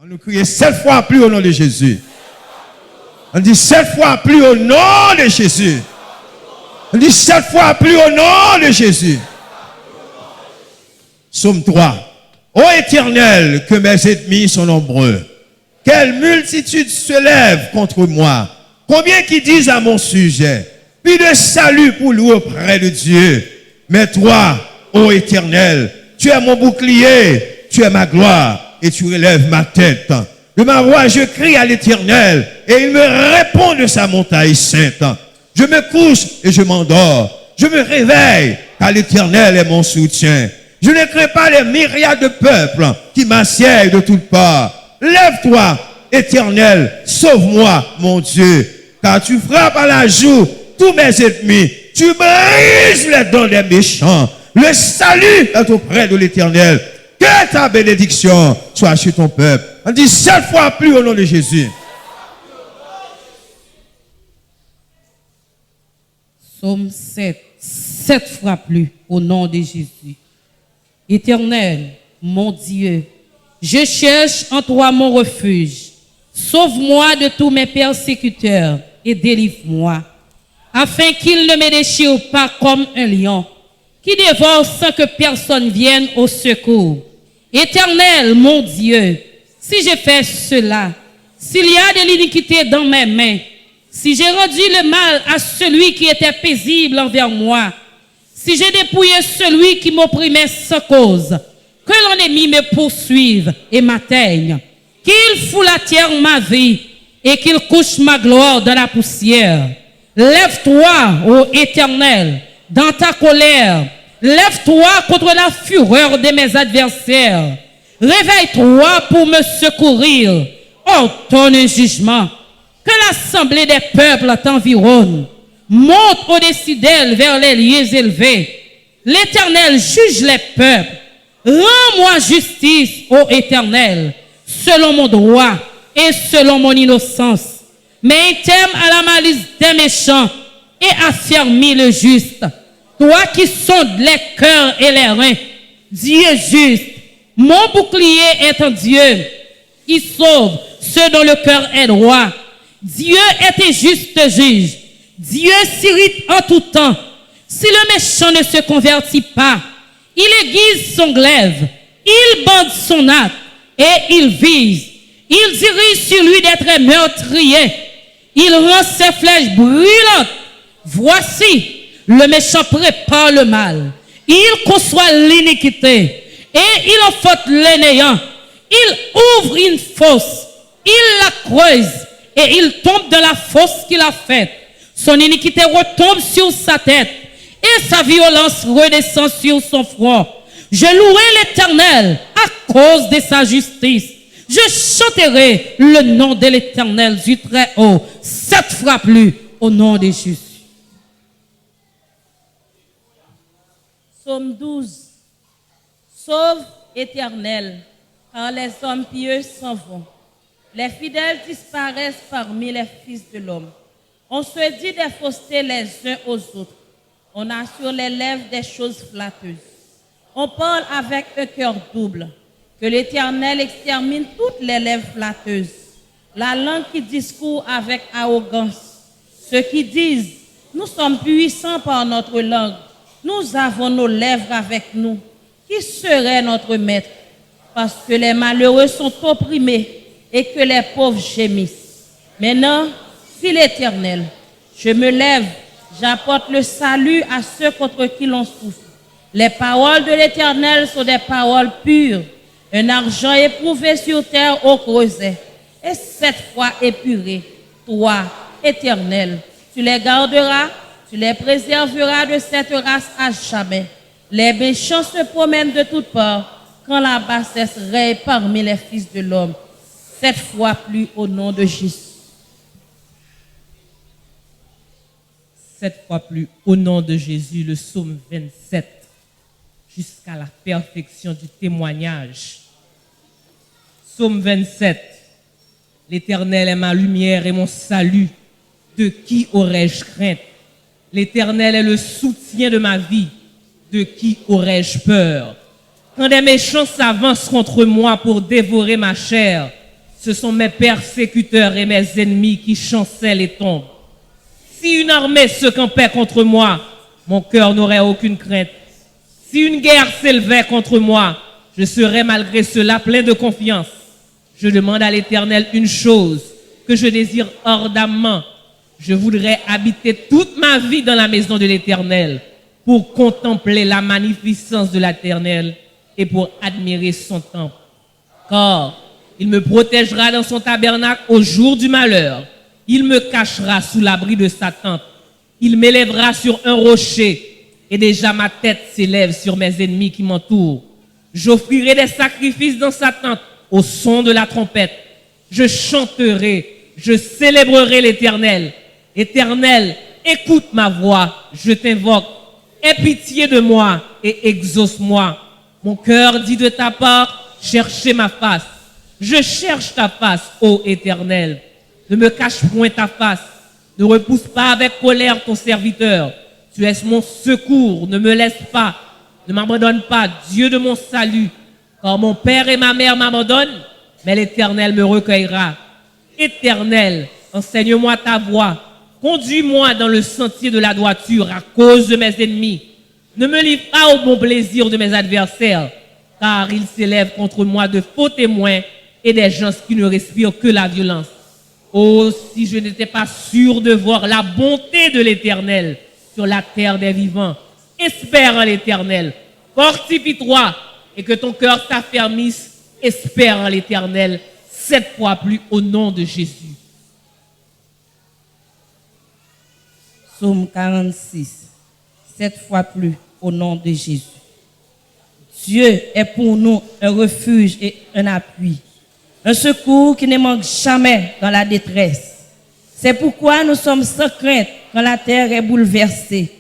On nous crie 7 fois plus au nom de Jésus. On dit 7 fois plus au nom de Jésus. On dit 7 fois plus au nom de Jésus. Psaume 3. Ô Éternel, que mes ennemis sont nombreux. Quelle multitude se lève contre moi. Combien qui disent à mon sujet. Puis de salut pour louer auprès de Dieu. Mais toi, ô Éternel, tu es mon bouclier, tu es ma gloire et tu relèves ma tête. De ma voix, je crie à l'Éternel et il me répond de sa montagne sainte. Je me couche et je m'endors. Je me réveille car l'Éternel est mon soutien. Je ne crains pas les myriades de peuples qui m'assiègent de toutes parts. Lève-toi, Éternel, sauve-moi, mon Dieu, car tu frappes à la joue tous mes ennemis. Tu brises les dents des méchants. Le salut est auprès de l'Éternel. Que ta bénédiction soit sur ton peuple. On dit 7 fois plus au nom de Jésus. Psaume 7. 7 fois plus au nom de Jésus. Éternel, mon Dieu, je cherche en toi mon refuge. Sauve-moi de tous mes persécuteurs et délivre-moi, afin qu'ils ne me déchirent pas comme un lion, qui dévore sans que personne vienne au secours. Éternel, mon Dieu, si j'ai fait cela, s'il y a de l'iniquité dans mes mains, si j'ai rendu le mal à celui qui était paisible envers moi, si j'ai dépouillé celui qui m'opprimait sans cause, que l'ennemi me poursuive et m'atteigne, qu'il foule à terre ma vie et qu'il couche ma gloire dans la poussière. Lève-toi, ô Éternel, dans ta colère. Lève-toi contre la fureur de mes adversaires. Réveille-toi pour me secourir. Ordonne un jugement. Que l'assemblée des peuples t'environne. Monte au-dessus d'elle vers les lieux élevés. L'Éternel juge les peuples. Rends-moi justice, ô Éternel, selon mon droit et selon mon innocence. Mais thème à la malice des méchants et affermis le juste. Toi qui sondes les cœurs et les reins, Dieu juste, mon bouclier est un Dieu qui sauve ceux dont le cœur est droit. Dieu est un juste juge. Dieu s'irrite en tout temps. Si le méchant ne se convertit pas, il aiguise son glaive, il bande son arc et il vise. Il dirige sur lui d'être meurtrier. Il rend ses flèches brûlantes. Voici, le méchant prépare le mal. Il conçoit l'iniquité et il enfange les néants. Il ouvre une fosse, il la creuse et il tombe dans la fosse qu'il a faite. Son iniquité retombe sur sa tête et sa violence redescend sur son front. Je louerai l'Éternel à cause de sa justice. Je chanterai le nom de l'Éternel du Très-Haut, 7 fois plus au nom de Jésus. Psaume 12. Sauve, Éternel, car les hommes pieux s'en vont. Les fidèles disparaissent parmi les fils de l'homme. On se dit des faussetés les uns aux autres. On a sur les lèvres des choses flatteuses. On parle avec un cœur double. Que l'Éternel extermine toutes les lèvres flatteuses. La langue qui discourt avec arrogance. Ceux qui disent, nous sommes puissants par notre langue. Nous avons nos lèvres avec nous. Qui serait notre maître? Parce que les malheureux sont opprimés et que les pauvres gémissent. Maintenant, si l'Éternel, je me lève, j'apporte le salut à ceux contre qui l'on souffre. Les paroles de l'Éternel sont des paroles pures, un argent éprouvé sur terre au creuset, et 7 fois épuré. Toi, Éternel, tu les garderas, tu les préserveras de cette race à jamais. Les méchants se promènent de toutes parts, quand la bassesse règne parmi les fils de l'homme. 7 fois plus au nom de Jésus. 7 fois plus au nom de Jésus, le psaume 27, jusqu'à la perfection du témoignage. Psaume 27, l'Éternel est ma lumière et mon salut, de qui aurais-je crainte? L'Éternel est le soutien de ma vie, de qui aurais-je peur? Quand des méchants s'avancent contre moi pour dévorer ma chair, Ce sont mes persécuteurs et mes ennemis qui chancellent et tombent. Si une armée se campait contre moi, mon cœur n'aurait aucune crainte. Si une guerre s'élevait contre moi, je serais malgré cela plein de confiance. Je demande à l'Éternel une chose que je désire ardemment. Je voudrais habiter toute ma vie dans la maison de l'Éternel pour contempler la magnificence de l'Éternel et pour admirer son temple. Car il me protégera dans son tabernacle au jour du malheur. Il me cachera sous l'abri de sa tente. Il m'élèvera sur un rocher et déjà ma tête s'élève sur mes ennemis qui m'entourent. J'offrirai des sacrifices dans sa tente au son de la trompette. Je chanterai, je célébrerai l'Éternel. Éternel, écoute ma voix, je t'invoque. Aie pitié de moi et exauce-moi. Mon cœur dit de ta part, cherchez ma face. Je cherche ta face, ô Éternel. Ne me cache point ta face. Ne repousse pas avec colère ton serviteur. Tu es mon secours, ne me laisse pas. Ne m'abandonne pas, Dieu de mon salut. Car mon père et ma mère m'abandonnent, mais l'Éternel me recueillera. Éternel, enseigne-moi ta voie. Conduis-moi dans le sentier de la droiture à cause de mes ennemis. Ne me livre pas au bon plaisir de mes adversaires, car ils s'élèvent contre moi de faux témoins et des gens qui ne respirent que la violence. Oh, si je n'étais pas sûr de voir la bonté de l'Éternel sur la terre des vivants. Espère en l'Éternel. Fortifie-toi et que ton cœur s'affermisse. Espère en l'Éternel 7 fois plus au nom de Jésus. Psaume 46. 7 fois plus au nom de Jésus. Dieu est pour nous un refuge et un appui, un secours qui ne manque jamais dans la détresse. C'est pourquoi nous sommes sans crainte quand la terre est bouleversée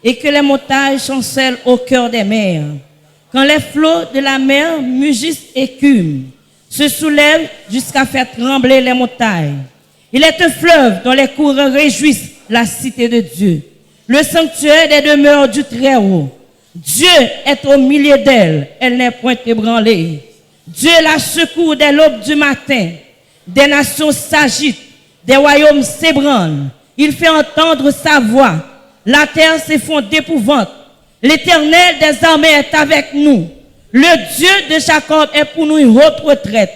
et que les montagnes chancellent au cœur des mers. Quand les flots de la mer mugissent et écument, se soulèvent jusqu'à faire trembler les montagnes. Il est un fleuve dont les courants réjouissent la cité de Dieu, le sanctuaire des demeures du Très-Haut. Dieu est au milieu d'elle, elle n'est point ébranlée. Dieu la secoue dès l'aube du matin. Des nations s'agitent, des royaumes s'ébranlent. Il fait entendre sa voix. La terre s'effondre d'épouvante. L'Éternel des armées est avec nous. Le Dieu de Jacob est pour nous une haute retraite.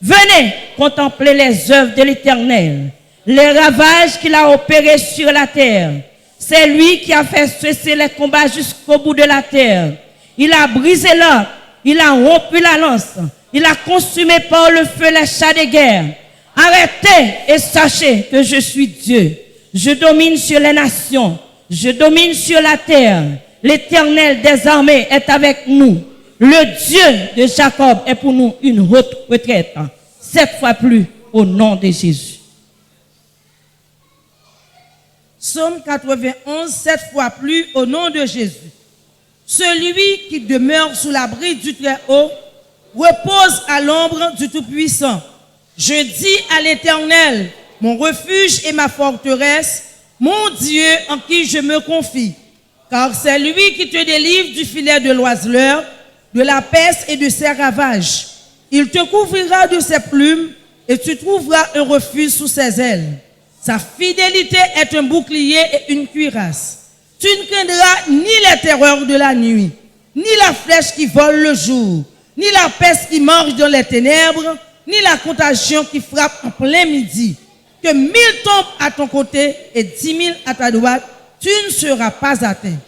Venez contempler les œuvres de l'Éternel, les ravages qu'il a opérés sur la terre. C'est lui qui a fait cesser les combats jusqu'au bout de la terre. Il a brisé l'arc, il a rompu la lance, il a consumé par le feu les chars de guerre. Arrêtez et sachez que je suis Dieu. Je domine sur les nations, je domine sur la terre. L'Éternel des armées est avec nous. Le Dieu de Jacob est pour nous une haute retraite. 7 fois plus au nom de Jésus. Psaume 91, 7 fois plus au nom de Jésus. Celui qui demeure sous l'abri du Très-Haut repose à l'ombre du Tout-Puissant. Je dis à l'Éternel, mon refuge et ma forteresse, mon Dieu en qui je me confie. Car c'est lui qui te délivre du filet de l'oiseleur, de la peste et de ses ravages. Il te couvrira de ses plumes et tu trouveras un refuge sous ses ailes. Sa fidélité est un bouclier et une cuirasse. Tu ne craindras ni les terreurs de la nuit, ni la flèche qui vole le jour, ni la peste qui marche dans les ténèbres, ni la contagion qui frappe en plein midi. Que 1000 tombent à ton côté et 10 000 à ta droite, tu ne seras pas atteint.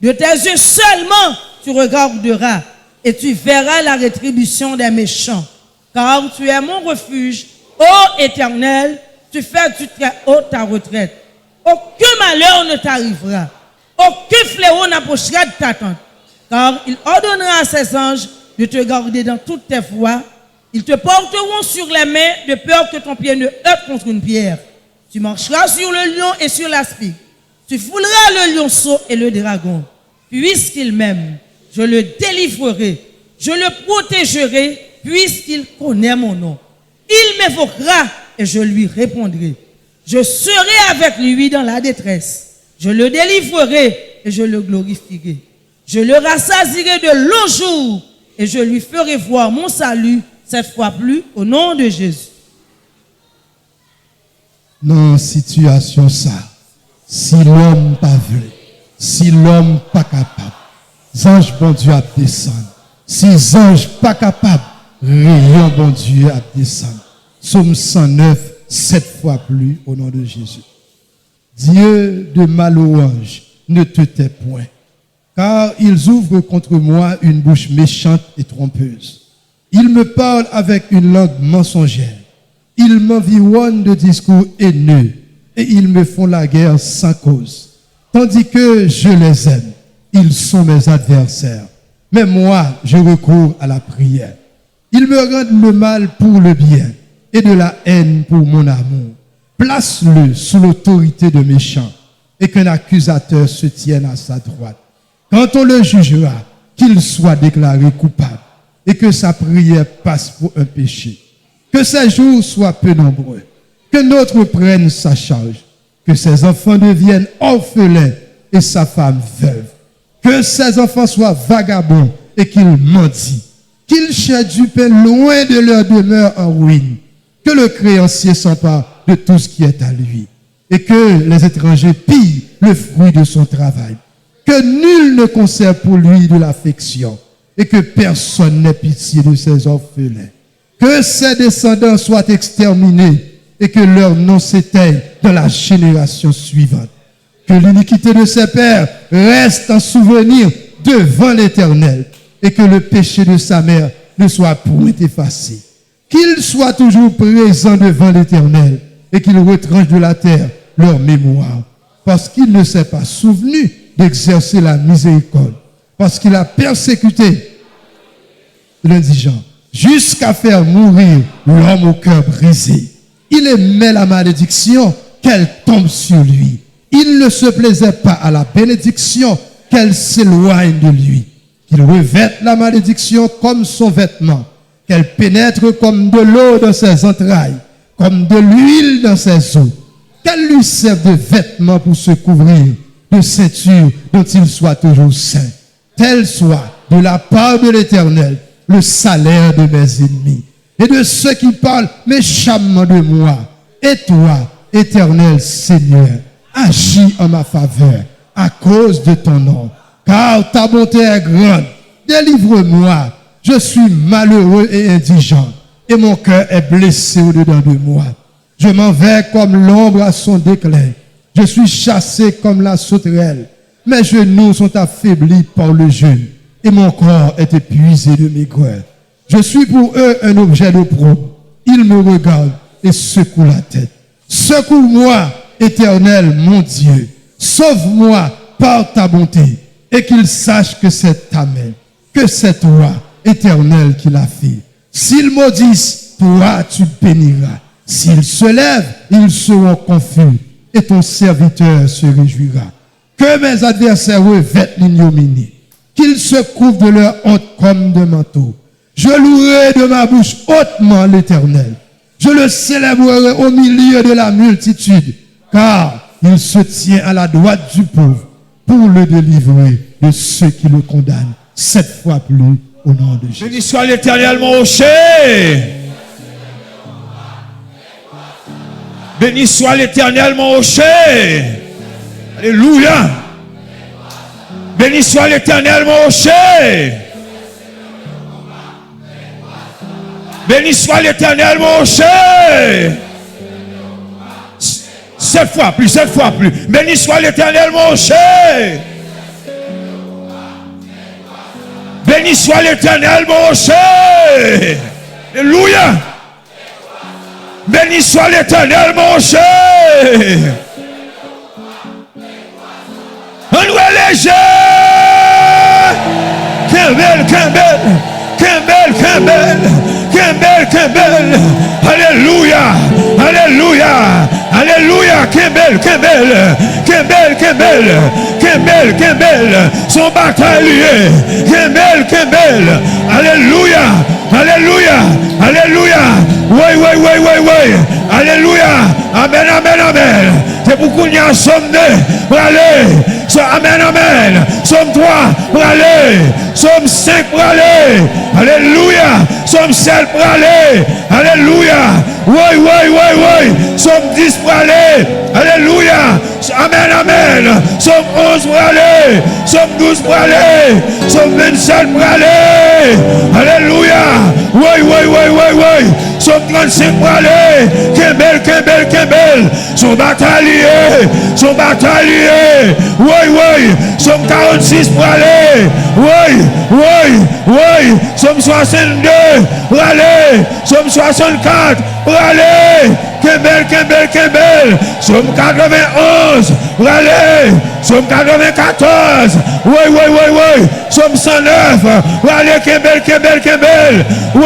De tes yeux seulement tu regarderas et tu verras la rétribution des méchants. Car tu es mon refuge, ô Éternel, tu fais du Très-Haut ta retraite. Aucun malheur ne t'arrivera, aucun fléau n'approchera de ta tente. Car il ordonnera à ses anges de te garder dans toutes tes voies. Ils te porteront sur les mains de peur que ton pied ne heurte contre une pierre. Tu marcheras sur le lion et sur l'aspic. Tu fouleras le lionceau et le dragon. Puisqu'il m'aime, je le délivrerai. Je le protégerai puisqu'il connaît mon nom. Il m'évoquera et je lui répondrai. Je serai avec lui dans la détresse. Je le délivrerai et je le glorifierai. Je le rassasierai de longs jours et je lui ferai voir mon salut 7 fois plus au nom de Jésus. dans situation ça, si l'homme pas vrai, si l'homme pas capable, ange bon Dieu a descendre. Si ange pas capable, rayon bon Dieu a descendre. Psaume 109, 7 fois plus au nom de Jésus. Dieu de mallouange, ne te tais point, car ils ouvrent contre moi une bouche méchante et trompeuse. Ils me parlent avec une langue mensongère. Ils m'environnent de discours haineux et ils me font la guerre sans cause. Tandis que je les aime, ils sont mes adversaires. Mais moi, je recours à la prière. Ils me rendent le mal pour le bien et de la haine pour mon amour. Place-le sous l'autorité de méchants et qu'un accusateur se tienne à sa droite. Quand on le jugera, qu'il soit déclaré coupable et que sa prière passe pour un péché. Que ses jours soient peu nombreux, que notre prenne sa charge, que ses enfants deviennent orphelins et sa femme veuve. Que ses enfants soient vagabonds et qu'ils mendient, qu'ils cherchent du pain loin de leur demeure en ruine, que le créancier s'empare de tout ce qui est à lui, et que les étrangers pillent le fruit de son travail, que nul ne conserve pour lui de l'affection, et que personne n'ait pitié de ses orphelins. Que ses descendants soient exterminés, et que leur nom s'éteigne dans la génération suivante. Que l'iniquité de ses pères reste en souvenir devant l'Éternel, et que le péché de sa mère ne soit point effacé. Qu'il soit toujours présent devant l'Éternel, et qu'il retranche de la terre leur mémoire, parce qu'il ne s'est pas souvenu d'exercer la miséricorde, parce qu'il a persécuté l'indigent, jusqu'à faire mourir l'homme au cœur brisé. Il aimait la malédiction, qu'elle tombe sur lui. Il ne se plaisait pas à la bénédiction, qu'elle s'éloigne de lui. Qu'il revête la malédiction comme son vêtement, qu'elle pénètre comme de l'eau dans ses entrailles, comme de l'huile dans ses os. Qu'elle lui serve de vêtement pour se couvrir, de ceinture dont il soit toujours saint. Tel soit de la part de l'Éternel le salaire de mes ennemis et de ceux qui parlent méchamment de moi. Et toi, Éternel Seigneur, agis en ma faveur à cause de ton nom, car ta bonté est grande. Délivre-moi, je suis malheureux et indigent, et mon cœur est blessé au-dedans de moi. Je m'en vais comme l'ombre à son déclin. Je suis chassé comme la sauterelle. Mes genoux sont affaiblis par le jeûne, et mon corps est épuisé de maigreur. Je suis pour eux un objet d'opprobre. Ils me regardent et secouent la tête. Secours-moi, Éternel, mon Dieu. Sauve-moi par ta bonté, et qu'ils sachent que c'est ta main, que c'est toi, Éternel, qui l'a fait. S'ils maudissent, toi, tu béniras. S'ils se lèvent, ils seront confus, et ton serviteur se réjouira. Que mes adversaires revêtent l'ignominie, qu'ils se couvrent de leur honte comme de manteau. Je louerai de ma bouche hautement l'Éternel. Je le célébrerai au milieu de la multitude, car il se tient à la droite du pauvre pour le délivrer de ceux qui le condamnent. 7 fois plus au nom de Jésus. Béni soit l'Éternel, mon rocher. Béni soit l'Éternel, mon rocher. Alléluia. Béni soit l'Éternel, mon rocher. Béni soit l'Éternel, mon rocher. 7 fois plus, 7 fois plus. Béni soit l'Éternel, mon rocher. Béni soit l'Éternel, mon rocher. Alléluia. Béni soit l'Éternel, mon rocher. Un nouvel léger. Qu'un bel. Alléluia. Alléluia. Alléluia. Qu'un bel. Son bataille lié. Qu'un bel. Alléluia. Alléluia. Alléluia. Oui. Alléluia. Amen. C'est beaucoup de gens somme 2 pour aller. Amen. Somme 3 pour aller. Somme 5 pour aller. Alléluia. Somme 7 pour aller. Alléluia. Oui. Somme 10 pour aller. Alléluia. Amen, amen. Somme 11 pour aller. Somme 12 pour aller. Somme 27 pour aller. Alléluia. Oui. Somme 35 pour aller. Kembel. Son bataillé. Oui. Somme 46 pour aller. Oui. Somme 62 pour aller. Somme 64 pour aller. Kembel. Somme 91 pour aller. Somme 94. Oui. Somme 109 pour aller. Kembel. Oui.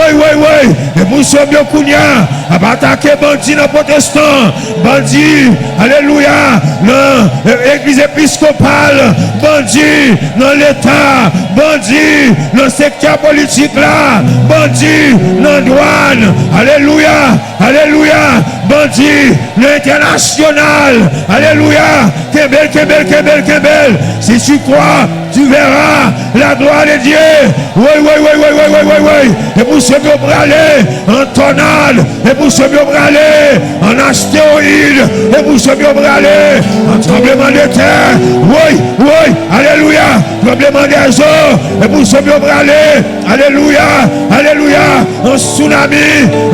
Et pour somme Yokounia, à attaquer bandit dans protestant. Bandit, alléluia, dans l'église épiscopale. Bandit dans l'État. Bandit dans le secteur politique là. Bandit dans la douane. Alléluia. Bandit l'international. Alléluia. Kembel. Si tu crois, tu verras la gloire de Dieu. Oui. Et pour ceux qui vont aller en tornade. Et pour ceux qui vont aller en astéroïde. Et pour ceux qui vont aller en tremblement de terre. Oui. Alléluia. Tremblement des eaux. Et pour ceux qui vont aller. Alléluia. En tsunami.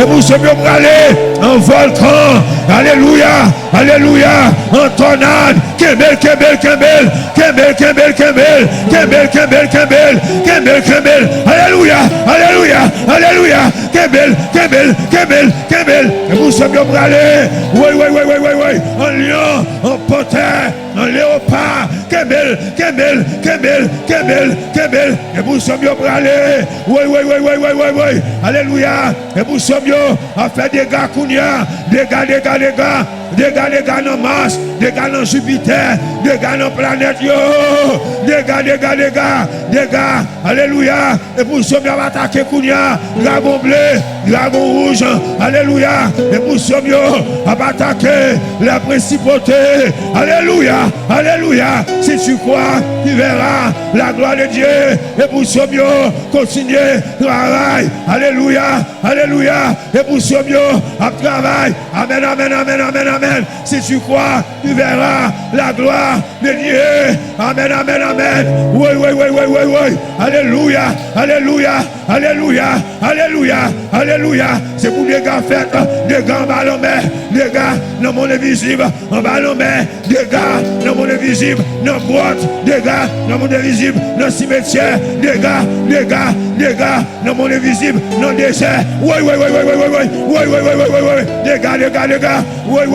Et pour ceux qui vont aller en volcan. Alléluia. En tornade. Kembel. Alléluia. Kembel. Et vous savez où aller. Oui. En lion, en panthère, en léopard. Kembel. Et vous savez où aller. Oui. Alléluia. Et vous savez à faire des gars kounia. Des gars dans Mars. Des gars dans Jupiter. Des gars dans planète yo. Des gars. Alléluia. Et pour ceux qui ont attaqué Kounia, dragon bleu, dragon rouge. Alléluia. Et pour ceux qui ont attaqué la principauté. Alléluia. Si tu crois, tu verras la gloire de Dieu. Et pour ceux qui ont continué travail. Alléluia. Et pour ceux qui ont travail. Amen. Si tu crois, tu verras la gloire de Dieu. Amen. Oui. Alléluia. C'est pour des gars faits, des gars en ballon mer, des gars dans mon invisible, en ballon mer, des gars dans mon invisible, dans grotte, des gars dans mon invisible, dans cimetière, des gars dans mon invisible, dans désert. Oui. Des gars. Oui.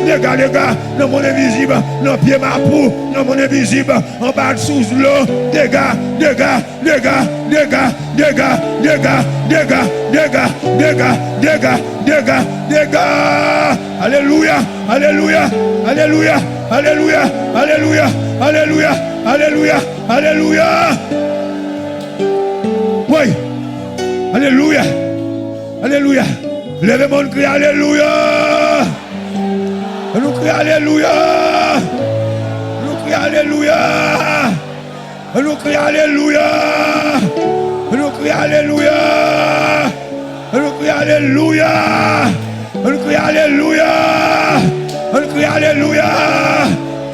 Des gars dans mon invisible, dans pied ma peau, dans mon invisible, en bas sous l'eau. Des gars. Alléluia. Oui. Alléluia. Levez mon cri, alléluia. Nous crions alléluia.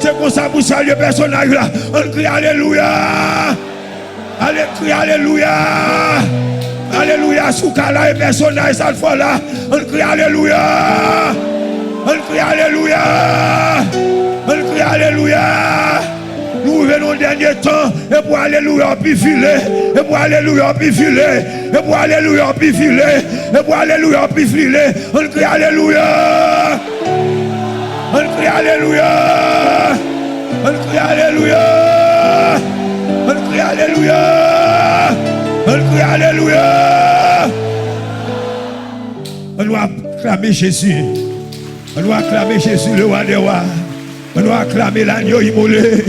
C'est pour ça que vous saluez le personnage là. On crie alléluia. Alléluia. Soukala et personnage cette fois là. On crie alléluia. Nous venons au dernier temps et pour alléluia puis filer. Et pour alléluia puis filer. On crie alléluia. On doit acclamer Jésus. On doit acclamer Jésus, le roi des rois. On doit acclamer l'agneau immolé.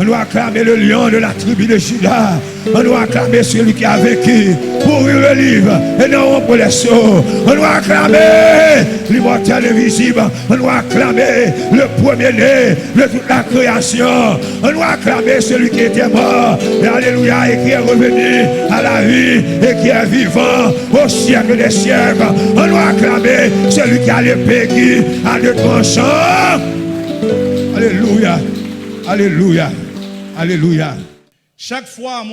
On doit acclamer le lion de la tribu de Juda. On doit acclamer celui qui a vécu pour ouvrir le livre et non pour les sots. On doit acclamer l'immortel invisible. On doit acclamer le premier-né de toute la création. On doit acclamer celui qui était mort. Et alléluia, et qui est revenu à la vie et qui est vivant au siècle des siècles. On doit acclamer celui qui a l'épée qui a de tranchants. Alléluia, alléluia, alléluia. Chaque fois,